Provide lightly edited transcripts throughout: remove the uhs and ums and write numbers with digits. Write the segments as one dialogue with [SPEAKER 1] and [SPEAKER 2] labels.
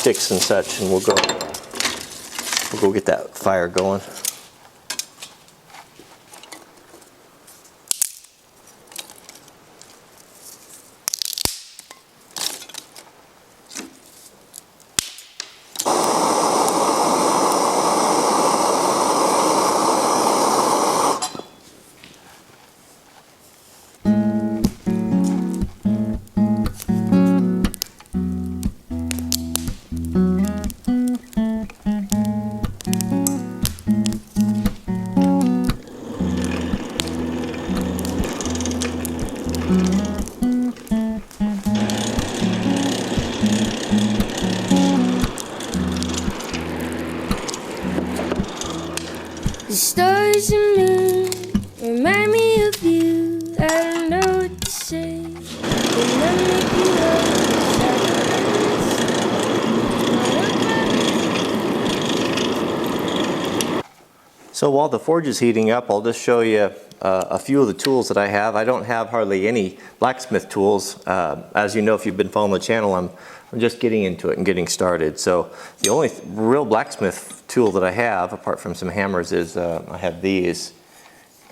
[SPEAKER 1] sticks and such, and we'll go get that fire going.
[SPEAKER 2] The stars and moon remind me of you. I don't know what to say.
[SPEAKER 1] So while the forge is heating up, I'll just show you a few of the tools that I have. I don't have hardly any blacksmith tools. As you know, if you've been following the channel, I'm just getting into it and getting started. So the only real blacksmith tool that I have, apart from some hammers, is I have these,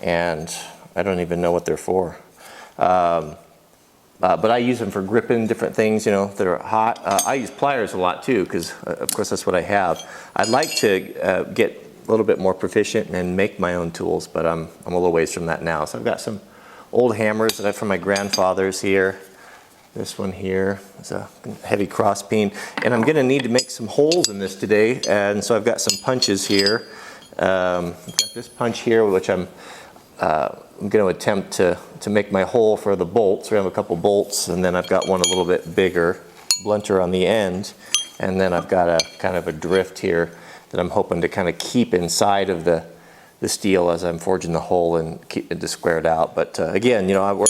[SPEAKER 1] and I don't even know what they're for. But I use them for gripping different things, you know, that are hot. I use pliers a lot too, because of course that's what I have. I'd like to get a little bit more proficient and make my own tools, but I'm a little ways from that now. So I've got some old hammers that I have from my grandfather's here. This one here is a heavy cross peen, and I'm going to need to make some holes in this today, and so I've got some punches here. I've got this punch here, which I'm going to attempt to make my hole for the bolts. We have a couple bolts, and then I've got one a little bit bigger, blunter on the end, and then I've got a kind of a drift here that I'm hoping to kind of keep inside of the steel as I'm forging the hole and keep it to square it out. But again, you know,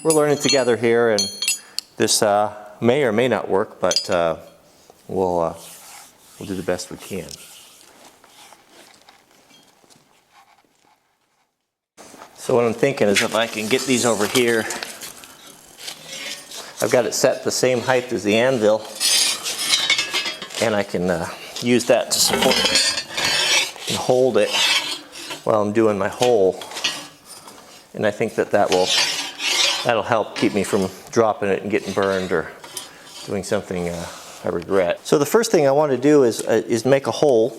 [SPEAKER 1] we're learning together here, and this may or may not work, but we'll do the best we can. So what I'm thinking is if I can get these over here, I've got it set the same height as the anvil, and I can use that to support and hold it while I'm doing my hole. And I think that'll help keep me from dropping it and getting burned or doing something I regret. So the first thing I want to do is make a hole,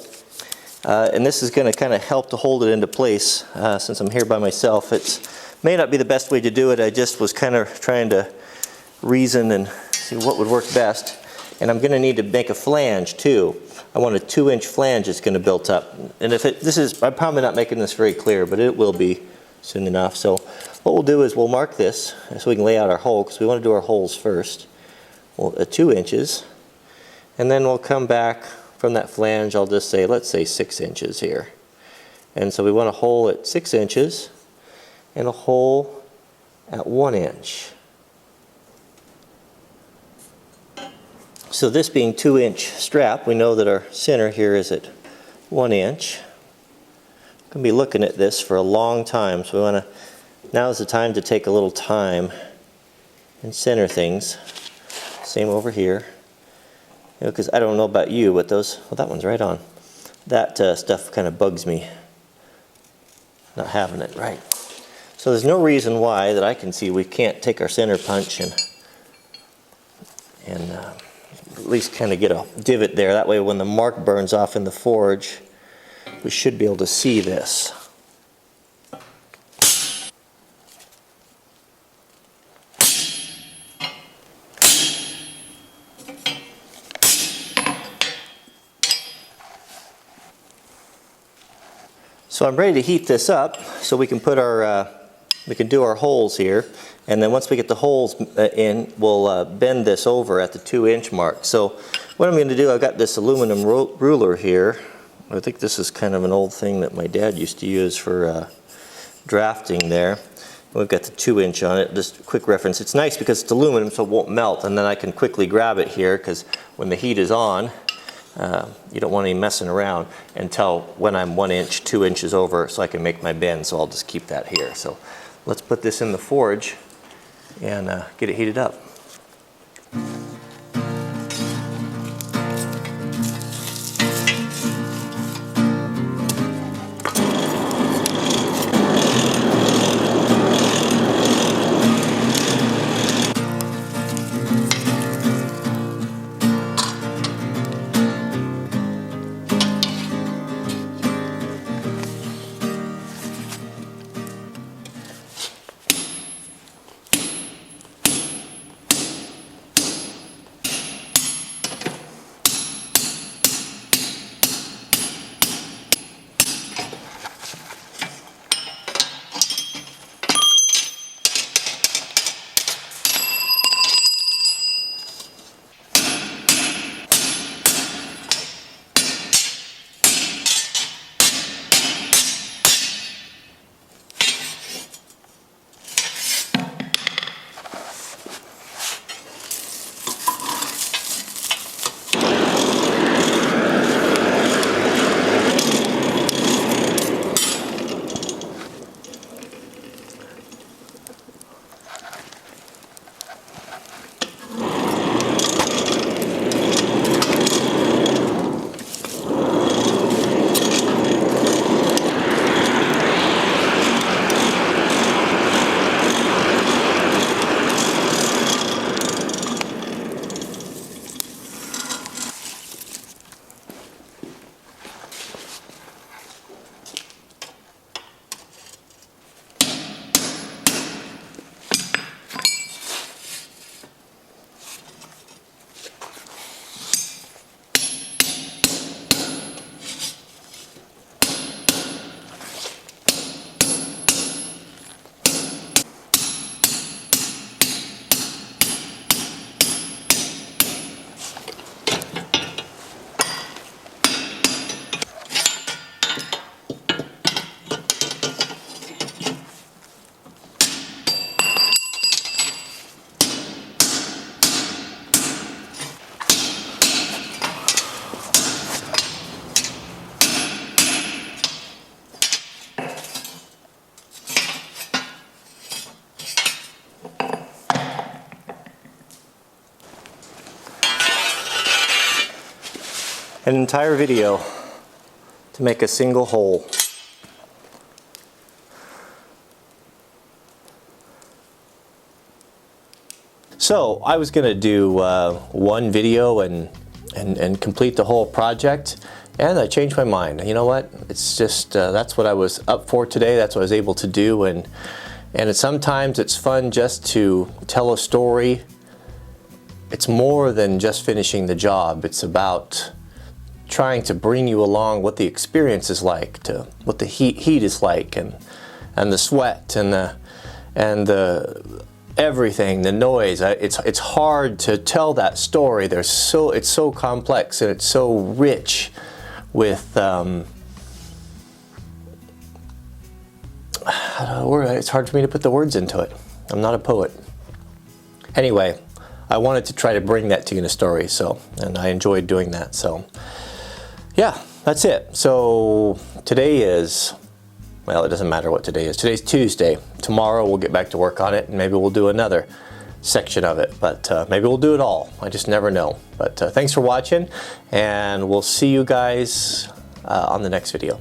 [SPEAKER 1] and this is going to kind of help to hold it into place. Since I'm here by myself, it may not be the best way to do it. I just was kind of trying to reason and see what would work best. And I'm going to need to make a flange too. I want a 2-inch flange that's going to build up. And I'm probably not making this very clear, but it will be soon enough. So what we'll do is we'll mark this so we can lay out our hole, because we want to do our holes first. Well, 2 inches, and then we'll come back from that flange. I'll just say, let's say 6 inches here. And so we want a hole at 6 inches and a hole at 1 inch. So this being 2-inch strap, we know that our center here is at 1 inch. I'm going to be looking at this for a long time, so we want to, now is the time to take a little time and center things. Same over here. You know, because I don't know about you, but well, that one's right on. That stuff kind of bugs me, not having it right. So there's no reason why that I can see we can't take our center punch and at least kind of get a divot there. That way when the mark burns off in the forge, we should be able to see this. So I'm ready to heat this up so we can put we can do our holes here, and then once we get the holes in, we'll bend this over at the 2-inch mark. So what I'm going to do, I've got this aluminum ruler here. I think this is kind of an old thing that my dad used to use for drafting there. We've got the 2-inch on it. Just a quick reference. It's nice because it's aluminum, so it won't melt, and then I can quickly grab it here, because when the heat is on, you don't want any messing around until when I'm 1 inch, 2 inches over, so I can make my bend. So I'll just keep that here. So let's put this in the forge and get it heated up. an entire video to make a single hole. So I was gonna do one video and complete the whole project, and I changed my mind. You know what? It's just that's what I was up for today. That's what I was able to do, and sometimes it's fun just to tell a story. It's more than just finishing the job. It's about trying to bring you along what the experience is like, to what the heat is like, and the sweat and the everything, the noise. It's hard to tell that story. It's so complex and it's so rich with it's hard for me to put the words into it. I'm not a poet. Anyway, I wanted to try to bring that to you in a story, and I enjoyed doing that. So yeah, that's it. So today is, well, it doesn't matter what today is. Today's Tuesday. Tomorrow we'll get back to work on it, and maybe we'll do another section of it, but maybe we'll do it all. I just never know. But thanks for watching, and we'll see you guys on the next video.